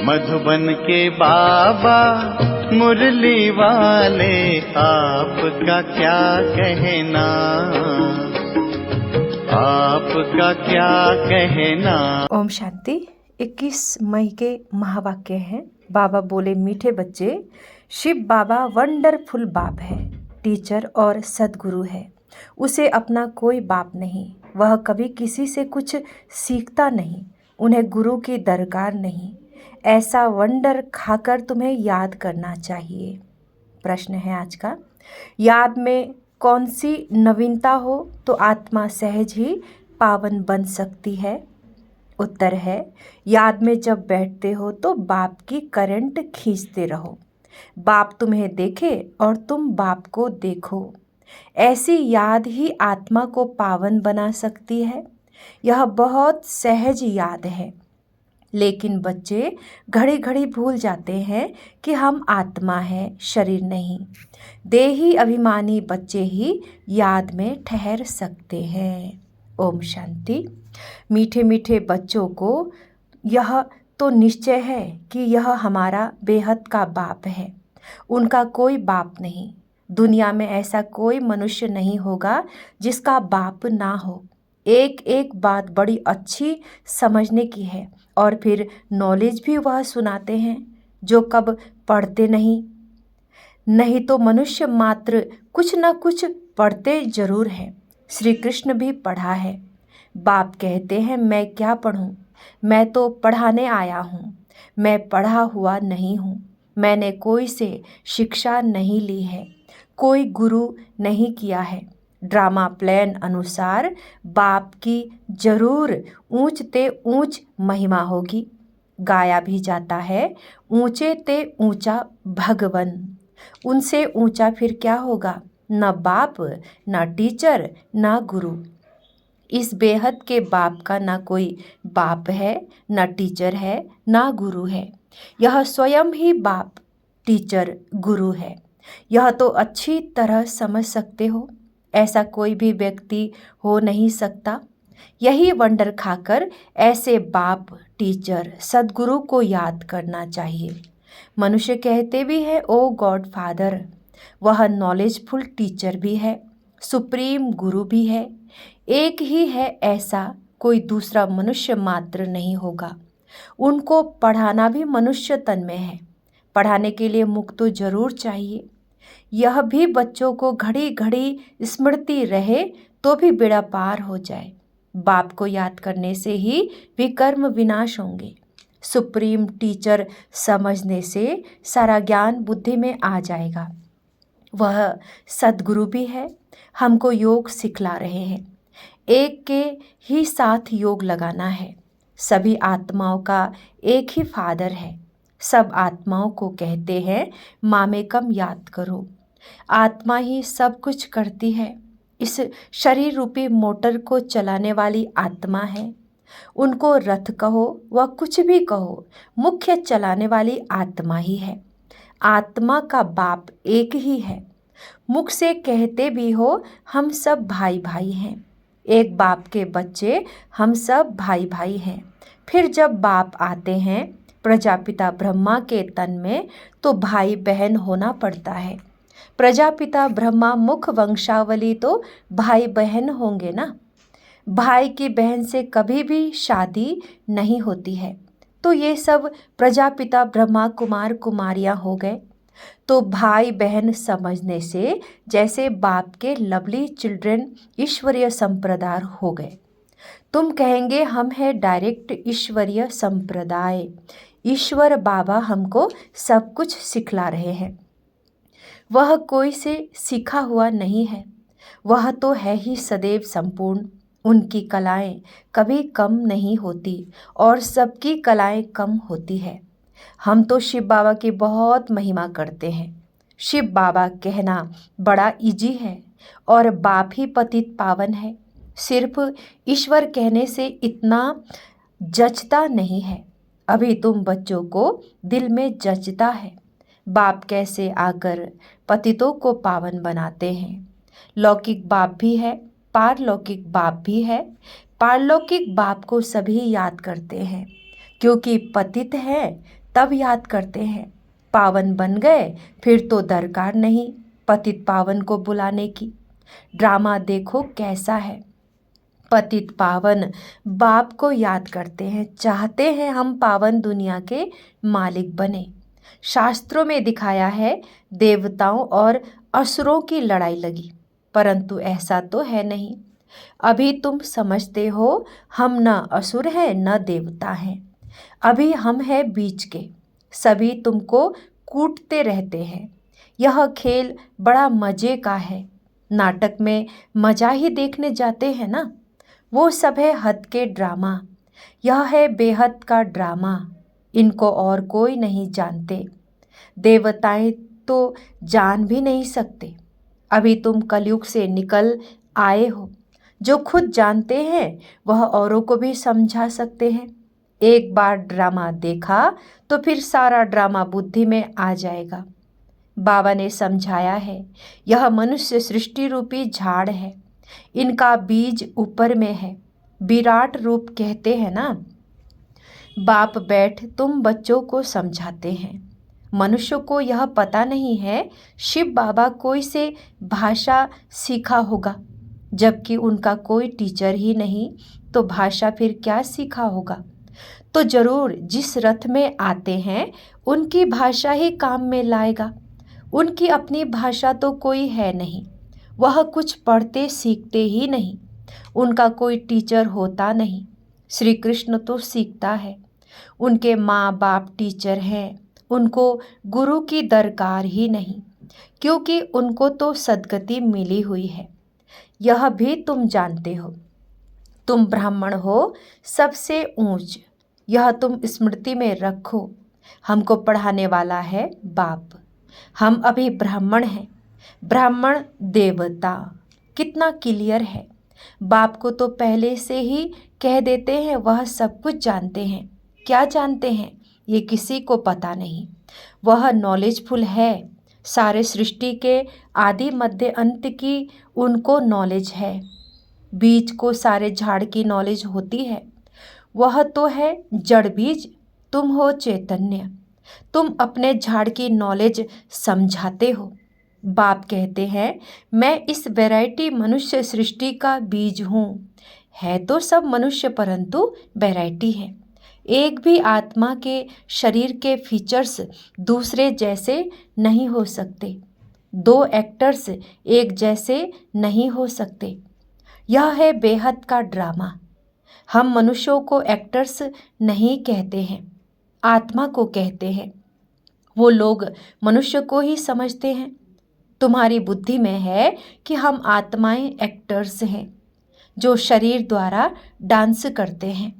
मधुबन के बाबा मुरली वाले, आपका क्या कहना, आपका क्या कहना। ओम शांति। 21 मई के महावाक्य हैं। बाबा बोले, मीठे बच्चे, शिव बाबा वंडरफुल बाप है, टीचर और सदगुरु है। उसे अपना कोई बाप नहीं, वह कभी किसी से कुछ सीखता नहीं, उन्हें गुरु की दरकार नहीं। ऐसा वंडर खाकर तुम्हें याद करना चाहिए। प्रश्न है आज का, याद में कौन सी नवीनता हो तो आत्मा सहज ही पावन बन सकती है? उत्तर है, याद में जब बैठते हो तो बाप की करंट खींचते रहो। बाप तुम्हें देखे और तुम बाप को देखो। ऐसी याद ही आत्मा को पावन बना सकती है। यह बहुत सहज याद है, लेकिन बच्चे घड़ी घड़ी भूल जाते हैं कि हम आत्मा हैं, शरीर नहीं। देही अभिमानी बच्चे ही याद में ठहर सकते हैं। ओम शांति। मीठे मीठे बच्चों को यह तो निश्चय है कि यह हमारा बेहद का बाप है। उनका कोई बाप नहीं। दुनिया में ऐसा कोई मनुष्य नहीं होगा जिसका बाप ना हो। एक एक बात बड़ी अच्छी समझने की है, और फिर नॉलेज भी वह सुनाते हैं जो कब पढ़ते नहीं तो मनुष्य मात्र कुछ न कुछ पढ़ते जरूर है। श्री कृष्ण भी पढ़ा है। बाप कहते हैं, मैं क्या पढ़ूं, मैं तो पढ़ाने आया हूँ। मैं पढ़ा हुआ नहीं हूँ। मैंने कोई से शिक्षा नहीं ली है, कोई गुरु नहीं किया है। ड्रामा प्लान अनुसार बाप की जरूर ऊंच ते ऊंच महिमा होगी। गाया भी जाता है, ऊंचे ते ऊंचा भगवन। उनसे ऊंचा फिर क्या होगा? न बाप, न टीचर, न गुरु। इस बेहद के बाप का ना कोई बाप है, न टीचर है, ना गुरु है। यह स्वयं ही बाप, टीचर, गुरु है। यह तो अच्छी तरह समझ सकते हो। ऐसा कोई भी व्यक्ति हो नहीं सकता। यही वंडर खाकर ऐसे बाप, टीचर, सदगुरु को याद करना चाहिए। मनुष्य कहते भी है, ओ गॉड फादर। वह नॉलेजफुल टीचर भी है, सुप्रीम गुरु भी है। एक ही है ऐसा, कोई दूसरा मनुष्य मात्र नहीं होगा। उनको पढ़ाना भी मनुष्य तन में है। पढ़ाने के लिए मुख तो जरूर चाहिए। यह भी बच्चों को घड़ी घड़ी स्मृति रहे तो भी बेड़ा पार हो जाए। बाप को याद करने से ही विकर्म विनाश होंगे। सुप्रीम टीचर समझने से सारा ज्ञान बुद्धि में आ जाएगा। वह सदगुरु भी है, हमको योग सिखला रहे हैं। एक के ही साथ योग लगाना है। सभी आत्माओं का एक ही फादर है। सब आत्माओं को कहते हैं, मामेकम याद करो। आत्मा ही सब कुछ करती है। इस शरीर रूपी मोटर को चलाने वाली आत्मा है। उनको रथ कहो व कुछ भी कहो, मुख्य चलाने वाली आत्मा ही है। आत्मा का बाप एक ही है। मुख से कहते भी हो, हम सब भाई भाई हैं। एक बाप के बच्चे हम सब भाई भाई हैं। फिर जब बाप आते हैं प्रजापिता ब्रह्मा के तन में, तो भाई बहन होना पड़ता है। प्रजापिता ब्रह्मा मुख वंशावली तो भाई बहन होंगे ना। भाई की बहन से कभी भी शादी नहीं होती है। तो ये सब प्रजापिता ब्रह्मा कुमार कुमारियां हो गए। तो भाई बहन समझने से जैसे बाप के लवली चिल्ड्रन ईश्वरीय संप्रदाय हो गए। तुम कहेंगे, हम हैं डायरेक्ट ईश्वरीय संप्रदाय। ईश्वर बाबा हमको सब कुछ सिखला रहे हैं। वह कोई से सीखा हुआ नहीं है, वह तो है ही सदैव संपूर्ण। उनकी कलाएं कभी कम नहीं होती और सबकी कलाएं कम होती है। हम तो शिव बाबा की बहुत महिमा करते हैं। शिव बाबा कहना बड़ा इजी है और बाप ही पतित पावन है। सिर्फ ईश्वर कहने से इतना जचता नहीं है। अभी तुम बच्चों को दिल में जचता है। बाप कैसे आकर पतितों को पावन बनाते हैं। लौकिक बाप भी है, पारलौकिक बाप भी है। पारलौकिक बाप को सभी याद करते हैं, क्योंकि पतित है तब याद करते हैं। पावन बन गए फिर तो दरकार नहीं पतित पावन को बुलाने की। ड्रामा देखो कैसा है। पतित पावन बाप को याद करते हैं, चाहते हैं हम पावन दुनिया के मालिक बने। शास्त्रों में दिखाया है देवताओं और असुरों की लड़ाई लगी, परंतु ऐसा तो है नहीं। अभी तुम समझते हो हम न असुर हैं न देवता हैं, अभी हम हैं बीच के। सभी तुमको कूटते रहते हैं। यह खेल बड़ा मज़े का है। नाटक में मज़ा ही देखने जाते हैं ना, वो सब है हद के ड्रामा। यह है बेहद का ड्रामा, इनको और कोई नहीं जानते। देवताएं तो जान भी नहीं सकते। अभी तुम कलयुग से निकल आए हो। जो खुद जानते हैं वह औरों को भी समझा सकते हैं। एक बार ड्रामा देखा तो फिर सारा ड्रामा बुद्धि में आ जाएगा। बाबा ने समझाया है, यह मनुष्य सृष्टि रूपी झाड़ है, इनका बीज ऊपर में है। विराट रूप कहते हैं ना। बाप बैठ तुम बच्चों को समझाते हैं। मनुष्य को यह पता नहीं है शिव बाबा कोई से भाषा सीखा होगा, जबकि उनका कोई टीचर ही नहीं, तो भाषा फिर क्या सीखा होगा। तो जरूर जिस रथ में आते हैं उनकी भाषा ही काम में लाएगा। उनकी अपनी भाषा तो कोई है नहीं, वह कुछ पढ़ते सीखते ही नहीं, उनका कोई टीचर होता नहीं। श्री कृष्ण तो सीखता है, उनके माँ बाप टीचर हैं, उनको गुरु की दरकार ही नहीं, क्योंकि उनको तो सद्गति मिली हुई है। यह भी तुम जानते हो। तुम ब्राह्मण हो सबसे ऊंच, यह तुम स्मृति में रखो। हमको पढ़ाने वाला है बाप। हम अभी ब्राह्मण हैं, ब्राह्मण देवता। कितना क्लियर है। बाप को तो पहले से ही कह देते हैं, वह सब कुछ जानते हैं। क्या जानते हैं ये किसी को पता नहीं। वह नॉलेजफुल है। सारे सृष्टि के आदि मध्य अंत की उनको नॉलेज है। बीज को सारे झाड़ की नॉलेज होती है। वह तो है जड़ बीज, तुम हो चैतन्य। तुम अपने झाड़ की नॉलेज समझाते हो। बाप कहते हैं मैं इस वैरायटी मनुष्य सृष्टि का बीज हूँ। है तो सब मनुष्य परंतु वैरायटी है। एक भी आत्मा के शरीर के फीचर्स दूसरे जैसे नहीं हो सकते। दो एक्टर्स एक जैसे नहीं हो सकते। यह है बेहद का ड्रामा। हम मनुष्यों को एक्टर्स नहीं कहते हैं, आत्मा को कहते हैं। वो लोग मनुष्य को ही समझते हैं। तुम्हारी बुद्धि में है कि हम आत्माएं एक्टर्स हैं, जो शरीर द्वारा डांस करते हैं।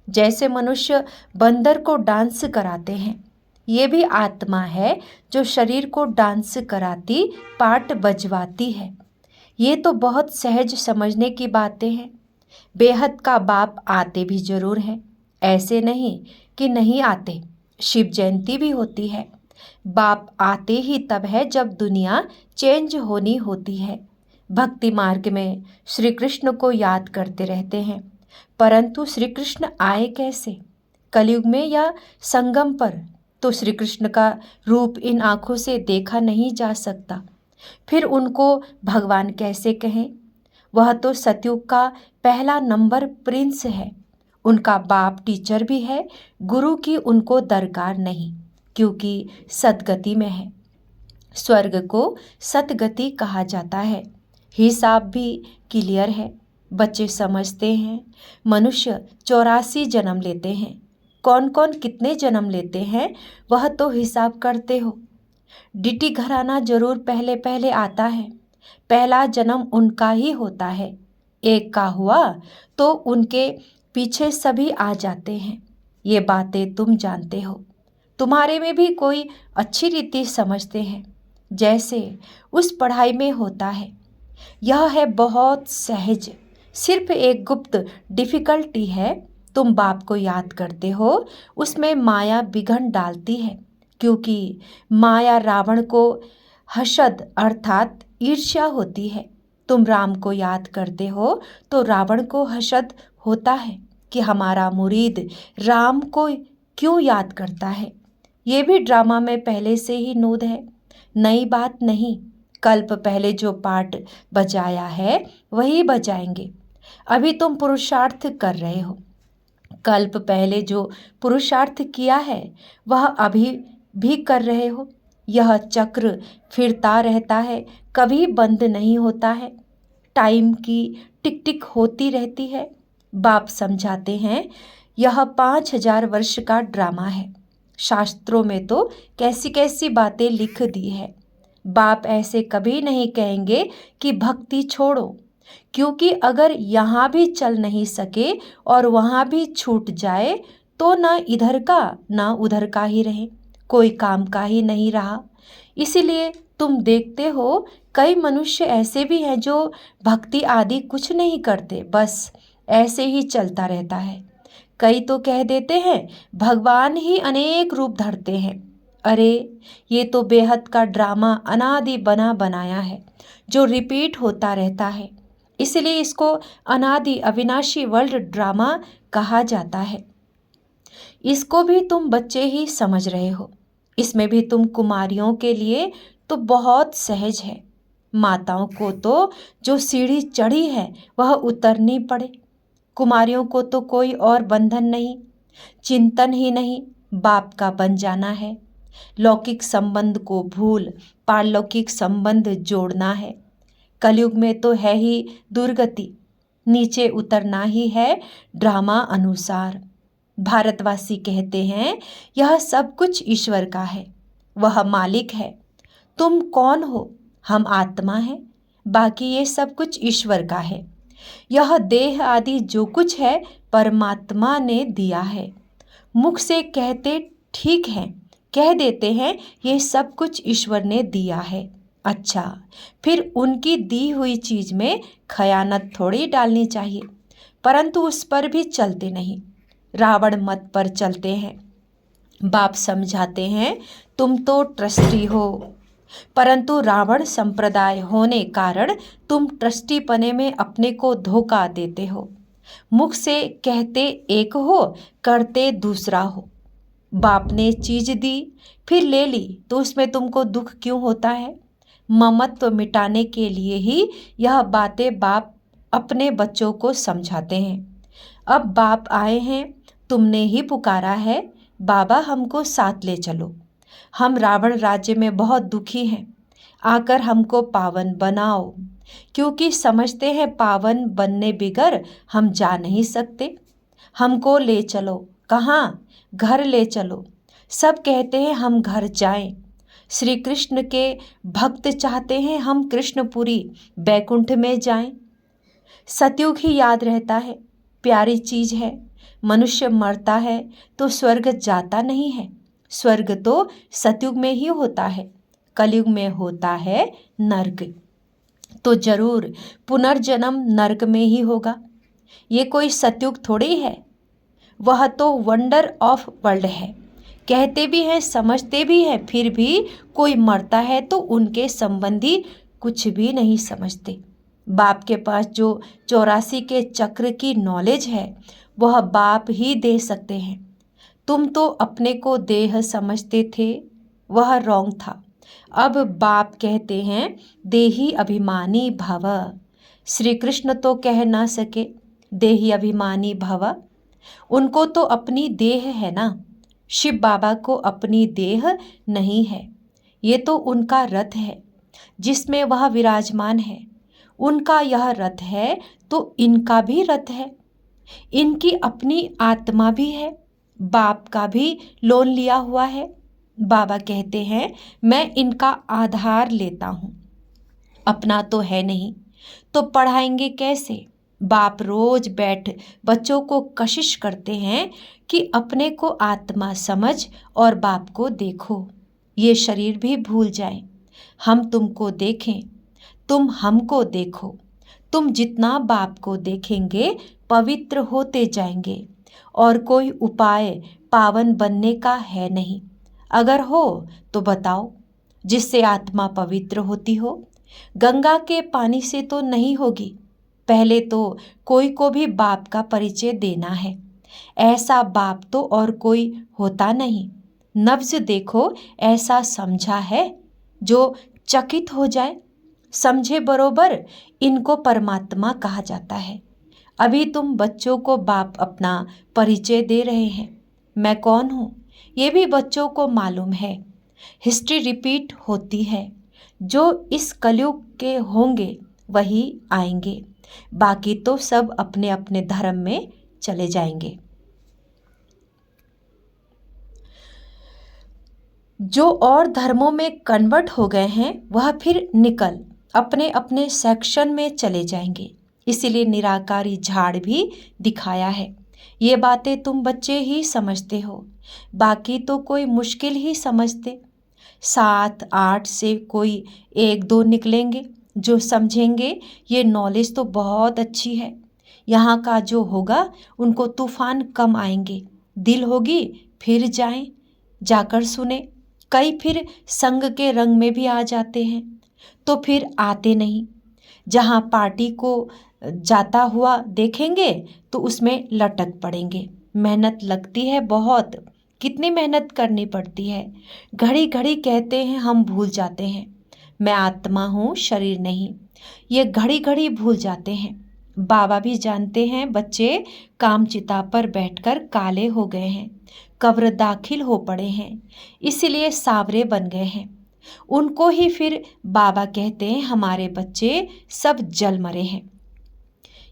जैसे मनुष्य बंदर को डांस कराते हैं, ये भी आत्मा है जो शरीर को डांस कराती, पार्ट बजवाती है। ये तो बहुत सहज समझने की बातें हैं। बेहद का बाप आते भी जरूर हैं, ऐसे नहीं कि नहीं आते। शिव जयंती भी होती है। बाप आते ही तब है जब दुनिया चेंज होनी होती है। भक्ति मार्ग में श्री कृष्ण को याद करते रहते हैं, परंतु श्री कृष्ण आए कैसे? कलयुग में या संगम पर? तो श्री कृष्ण का रूप इन आँखों से देखा नहीं जा सकता, फिर उनको भगवान कैसे कहें? वह तो सतयुग का पहला नंबर प्रिंस है। उनका बाप टीचर भी है, गुरु की उनको दरकार नहीं, क्योंकि सदगति में है। स्वर्ग को सतगति कहा जाता है। हिसाब भी क्लियर है, बच्चे समझते हैं। मनुष्य 84 जन्म लेते हैं, कौन कौन कितने जन्म लेते हैं वह तो हिसाब करते हो। डीटी घराना जरूर पहले पहले आता है, पहला जन्म उनका ही होता है। एक का हुआ तो उनके पीछे सभी आ जाते हैं। ये बातें तुम जानते हो। तुम्हारे में भी कोई अच्छी रीति समझते हैं, जैसे उस पढ़ाई में होता है। यह है बहुत सहज, सिर्फ एक गुप्त डिफ़िकल्टी है। तुम बाप को याद करते हो, उसमें माया बिघन डालती है, क्योंकि माया रावण को हसद अर्थात ईर्ष्या होती है। तुम राम को याद करते हो तो रावण को हसद होता है कि हमारा मुरीद राम को क्यों याद करता है। ये भी ड्रामा में पहले से ही नोद है, नई बात नहीं। कल्प पहले जो पार्ट बजाया है वही बजाएंगे। अभी तुम पुरुषार्थ कर रहे हो। कल्प पहले जो पुरुषार्थ किया है वह अभी भी कर रहे हो। यह चक्र फिरता रहता है, कभी बंद नहीं होता है। टाइम की टिक टिक होती रहती है। बाप समझाते हैं यह 5000 वर्ष का ड्रामा है। शास्त्रों में तो कैसी कैसी बातें लिख दी है। बाप ऐसे कभी नहीं कहेंगे कि भक्ति छोड़ो, क्योंकि अगर यहाँ भी चल नहीं सके और वहाँ भी छूट जाए तो ना इधर का ना उधर का ही रहे, कोई काम का ही नहीं रहा। इसीलिए तुम देखते हो कई मनुष्य ऐसे भी हैं जो भक्ति आदि कुछ नहीं करते, बस ऐसे ही चलता रहता है। कई तो कह देते हैं भगवान ही अनेक रूप धरते हैं। अरे ये तो बेहद का ड्रामा अनादि बना बनाया है जो रिपीट होता रहता है। इसलिए इसको अनादि अविनाशी वर्ल्ड ड्रामा कहा जाता है। इसको भी तुम बच्चे ही समझ रहे हो। इसमें भी तुम कुमारियों के लिए तो बहुत सहज है। माताओं को तो जो सीढ़ी चढ़ी है वह उतरनी पड़े। कुमारियों को तो कोई और बंधन नहीं, चिंतन ही नहीं, बाप का बन जाना है। लौकिक संबंध को भूल पारलौकिक संबंध जोड़ना है। कलयुग में तो है ही दुर्गति, नीचे उतरना ही है ड्रामा अनुसार। भारतवासी कहते हैं यह सब कुछ ईश्वर का है, वह मालिक है। तुम कौन हो? हम आत्मा हैं, बाकी ये सब कुछ ईश्वर का है। यह देह आदि जो कुछ है परमात्मा ने दिया है। मुख से कहते ठीक है, कह देते हैं ये सब कुछ ईश्वर ने दिया है। अच्छा, फिर उनकी दी हुई चीज में खयानत थोड़ी डालनी चाहिए, परंतु उस पर भी चलते नहीं, रावण मत पर चलते हैं। बाप समझाते हैं तुम तो ट्रस्टी हो, परंतु रावण संप्रदाय होने कारण तुम ट्रस्टी पने में अपने को धोखा देते हो। मुख से कहते एक हो, करते दूसरा हो। बाप ने चीज दी फिर ले ली तो उसमें तुमको दुख क्यों होता है? ममत्व मिटाने के लिए ही यह बातें बाप अपने बच्चों को समझाते हैं। अब बाप आए हैं, तुमने ही पुकारा है, बाबा हमको साथ ले चलो। हम रावण राज्य में बहुत दुखी हैं, आकर हमको पावन बनाओ, क्योंकि समझते हैं पावन बनने बिगर हम जा नहीं सकते। हमको ले चलो। कहाँ? घर ले चलो। सब कहते हैं हम घर जाएं। श्री कृष्ण के भक्त चाहते हैं हम कृष्णपुरी बैकुंठ में जाएं। सतयुग ही याद रहता है, प्यारी चीज है। मनुष्य मरता है तो स्वर्ग जाता नहीं है। स्वर्ग तो सतयुग में ही होता है, कलयुग में होता है नर्क। तो जरूर पुनर्जन्म नर्क में ही होगा। ये कोई सतयुग थोड़ी है, वह तो वंडर ऑफ वर्ल्ड है। कहते भी हैं समझते भी हैं, फिर भी कोई मरता है तो उनके संबंधी कुछ भी नहीं समझते। बाप के पास जो 84 के चक्र की नॉलेज है वह बाप ही दे सकते हैं। तुम तो अपने को देह समझते थे, वह रॉन्ग था। अब बाप कहते हैं देही अभिमानी भव। श्री कृष्ण तो कह ना सके देही अभिमानी भव, उनको तो अपनी देह है ना। शिव बाबा को अपनी देह नहीं है, ये तो उनका रथ है जिसमें वह विराजमान है। उनका यह रथ है तो इनका भी रथ है। इनकी अपनी आत्मा भी है, बाप का भी लोन लिया हुआ है। बाबा कहते हैं मैं इनका आधार लेता हूँ, अपना तो है नहीं, तो पढ़ाएंगे कैसे? बाप रोज बैठ बच्चों को कशिश करते हैं कि अपने को आत्मा समझ और बाप को देखो। ये शरीर भी भूल जाए, हम तुमको देखें, तुम हमको देखो। तुम जितना बाप को देखेंगे पवित्र होते जाएंगे। और कोई उपाय पावन बनने का है नहीं। अगर हो तो बताओ, जिससे आत्मा पवित्र होती हो। गंगा के पानी से तो नहीं होगी, पहले तो कोई को भी बाप का परिचय देना है। ऐसा बाप तो और कोई होता नहीं। नब्ज देखो ऐसा समझा है जो चकित हो जाए। समझे बरोबर इनको परमात्मा कहा जाता है। अभी तुम बच्चों को बाप अपना परिचय दे रहे हैं, मैं कौन हूँ ये भी बच्चों को मालूम है। हिस्ट्री रिपीट होती है, जो इस कलयुग के होंगे वही आएंगे, बाकी तो सब अपने अपने धर्म में चले जाएंगे। जो और धर्मों में कन्वर्ट हो गए हैं वह फिर निकल अपने अपने सेक्शन में चले जाएंगे। इसीलिए निराकारी झाड़ भी दिखाया है। ये बातें तुम बच्चे ही समझते हो, बाकी तो कोई मुश्किल ही समझते। 7 8 से कोई 1 2 निकलेंगे जो समझेंगे ये नॉलेज तो बहुत अच्छी है। यहाँ का जो होगा उनको तूफान कम आएंगे, दिल होगी फिर जाएं, जाकर सुने। कई फिर संग के रंग में भी आ जाते हैं तो फिर आते नहीं। जहाँ पार्टी को जाता हुआ देखेंगे तो उसमें लटक पड़ेंगे। मेहनत लगती है बहुत, कितनी मेहनत करनी पड़ती है। घड़ी घड़ी कहते हैं हम भूल जाते हैं, मैं आत्मा हूँ शरीर नहीं, ये घड़ी घड़ी भूल जाते हैं। बाबा भी जानते हैं बच्चे कामचिता पर बैठकर काले हो गए हैं, कब्र दाखिल हो पड़े हैं, इसलिए सावरे बन गए हैं। उनको ही फिर बाबा कहते हैं हमारे बच्चे सब जल मरे हैं।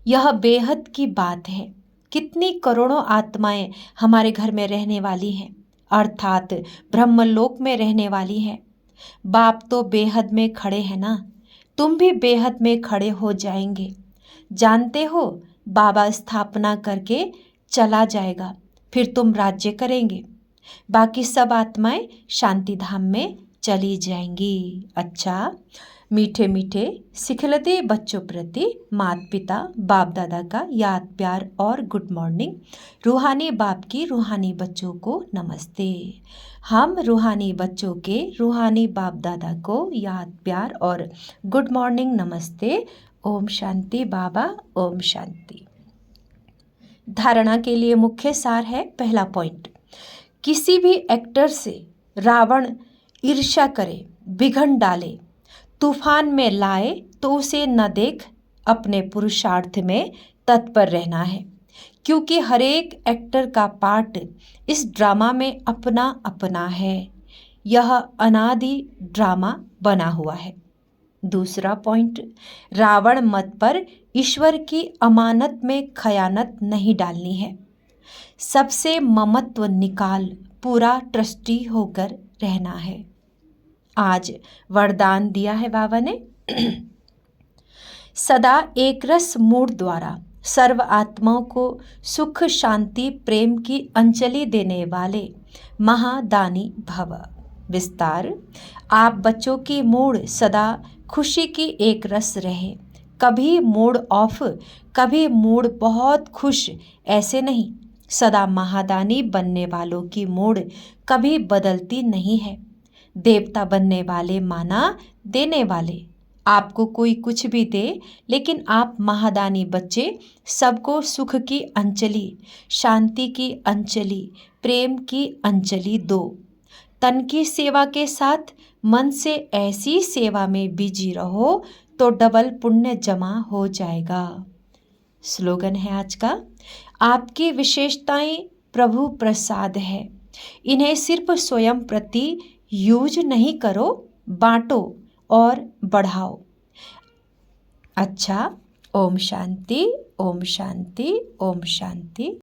यह बेहद की बात है। कितनी करोड़ों आत्माएं हमारे घर में रहने वाली हैं, अर्थात ब्रह्मलोक में रहने वाली हैं। बाप तो बेहद में खड़े हैं ना, तुम भी बेहद में खड़े हो जाएंगे। जानते हो बाबा स्थापना करके चला जाएगा, फिर तुम राज्य करेंगे, बाकी सब आत्माएं शांति धाम में चली जाएंगी। अच्छा, मीठे मीठे सिखलते बच्चों प्रति माता पिता बाप दादा का याद प्यार और गुड मॉर्निंग। रूहानी बाप की रूहानी बच्चों को नमस्ते। हम रूहानी बच्चों के रूहानी बाप दादा को याद प्यार और गुड मॉर्निंग नमस्ते। ओम शांति बाबा, ओम शांति। धारणा के लिए मुख्य सार है। पहला पॉइंट, किसी भी एक्टर से रावण ईर्ष्या करे, बिघन डाले, तूफान में लाए तो उसे न देख, अपने पुरुषार्थ में तत्पर रहना है, क्योंकि हर एक एक्टर का पार्ट इस ड्रामा में अपना अपना है। यह अनादि ड्रामा बना हुआ है। दूसरा पॉइंट, रावण मत पर ईश्वर की अमानत में खयानत नहीं डालनी है। सबसे ममत्व निकाल पूरा ट्रस्टी होकर रहना है। आज वरदान दिया है बाबा ने। सदा एक रस मूड द्वारा सर्व आत्माओं को सुख शांति प्रेम की अंजलि देने वाले महादानी भव। विस्तार, आप बच्चों की मूड सदा खुशी की एक रस रहे, कभी मूड ऑफ, कभी मूड बहुत खुश, ऐसे नहीं। सदा महादानी बनने वालों की मूड कभी बदलती नहीं है। देवता बनने वाले माना देने वाले, आपको कोई कुछ भी दे, लेकिन आप महादानी बच्चे सबको सुख की अंजलि, शांति की अंजलि, प्रेम की अंजलि दो। तन की सेवा के साथ मन से ऐसी सेवा में बिजी रहो तो डबल पुण्य जमा हो जाएगा। स्लोगन है आज का, आपकी विशेषताएं प्रभु प्रसाद है, इन्हें सिर्फ स्वयं प्रति यूज नहीं करो, बांटो और बढ़ाओ। अच्छा, ओम शांति, ओम शांति, ओम शांति।